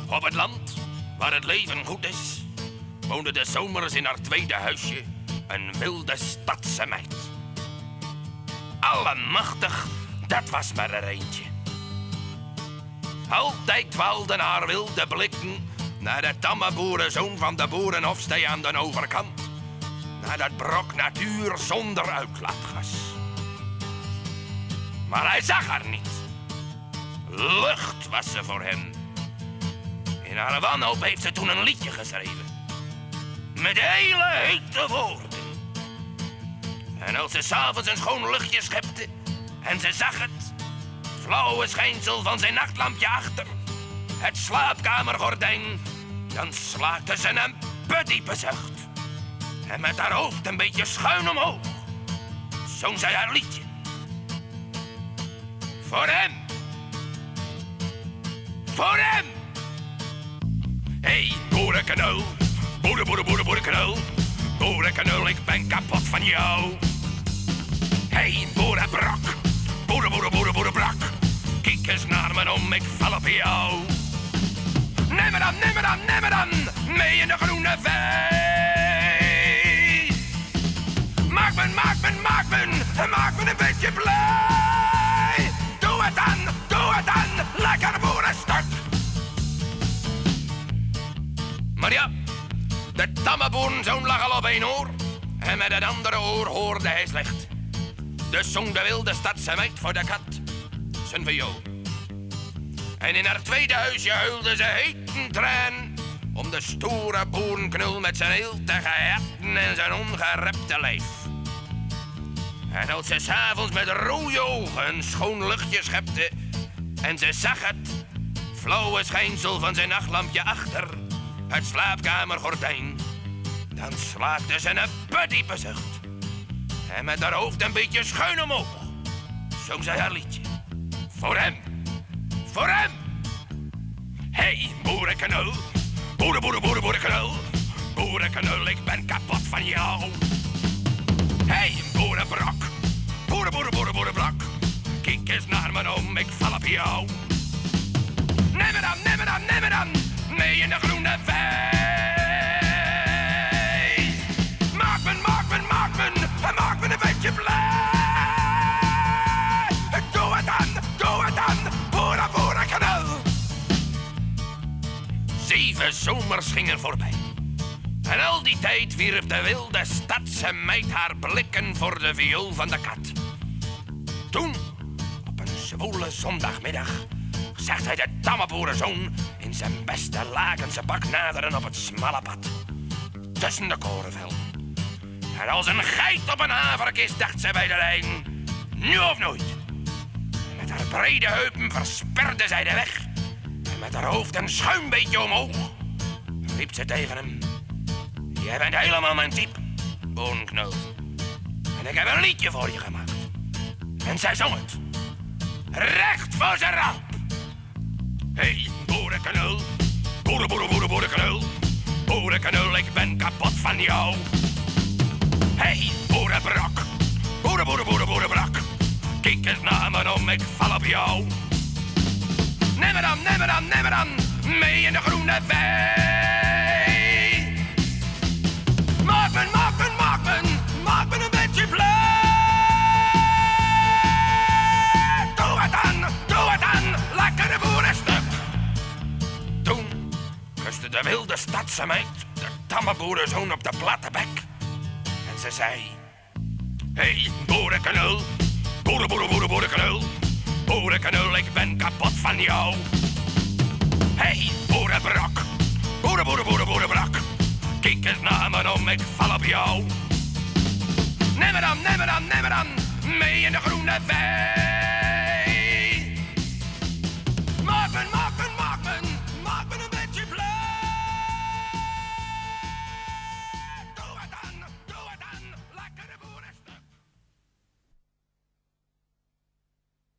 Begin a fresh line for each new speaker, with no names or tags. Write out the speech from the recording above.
Op het land, waar het leven goed is, woonde de zomers in haar tweede huisje een wilde stadse meid. Allemachtig, dat was maar er eentje. Altijd dwaalden haar wilde blikken naar de tamme boerenzoon van de boerenhofstee aan de overkant. Naar dat brok natuur zonder uitlaatgas. Maar hij zag haar niet. Lucht was ze voor hem. In haar wanhoop heeft ze toen een liedje geschreven. Met hele hete woorden. En als ze 's avonds een schoon luchtje schepte en ze zag het flauwe schijnsel van zijn nachtlampje achter het slaapkamergordijn, dan slaakte ze een diepe zucht. En met haar hoofd een beetje schuin omhoog zong zij haar liedje. Voor hem. Voor hem. Hey, boerenkanoel. Boerenkanoel. Boerenkanoel, ik ben kapot van jou. Hey, boerenbrak. Boerenbrak. Kijk eens naar me om, ik val op jou. Neem me dan, mee in de groene vee. Maak me een beetje blij. Doe het dan, lekker boerenstuk. Maar ja, de tamme boerenzoon lag al op één oor en met het andere oor hoorde hij slecht. Dus zong de wilde stadse meid voor de kat zijn viool. En in haar tweede huisje huilde ze heet een traan om de stoere boerenknul met zijn hiltige herten en zijn ongerepte lijf. En als ze 's avonds met rode ogen een schoon luchtje schepte en ze zag het flauwe schijnsel van zijn nachtlampje achter het slaapkamergordijn, dan slaakte ze een diepe zucht. En met haar hoofd een beetje schuin omhoog zong zij haar liedje. Voor hem. Voor hem. Hey, boerenkanoel. Boerenkanoel. Boerenkanoel, ik ben kapot van jou. Hey, boerenbrak. Boerenbrak. Kijk eens naar me om, ik val op jou. Neem me dan, mee in de groene vee. Maak me een beetje blij. Doe het dan, boerenkanoel. 7 zomers gingen voorbij. En al die tijd wierp de wilde stadse meid haar blikken voor de viool van de kat. Toen, op een zwoele zondagmiddag, zag zij de tamme boerenzoon in zijn beste lakense pak naderen op het smalle pad. Tussen de korenvelden. En als een geit op een haverkist dacht zij bij de lijn, nu of nooit. Met haar brede heupen versperde zij de weg. En met haar hoofd een schuin beetje omhoog riep ze tegen hem: jij bent helemaal mijn type, boerenknool. En ik heb een liedje voor je gemaakt. En zij zong het. Recht voor zijn rap. Hey, boerenkanoel. Boerenkanoel. Boerenkanoel, ik ben kapot van jou. Hey, boerenbrak. Boerenbrak. Kijk eens naar me om, ik val op jou. Neem me dan, mee in de groene vee. Maak me een beetje blij. Doe het dan, lekkere boerenstuk. Toen kuste de wilde stadse meid de tamme boerenzoon op de platte bek. En ze zei: hey, boerenkanoel. Boerenkanoel. Boerenkanoel, ik ben kapot van jou. Hey, boerenbrak. Boerenbrak. Kijk eens naar me om, ik val op jou. Neem me dan, mee in de groene vee.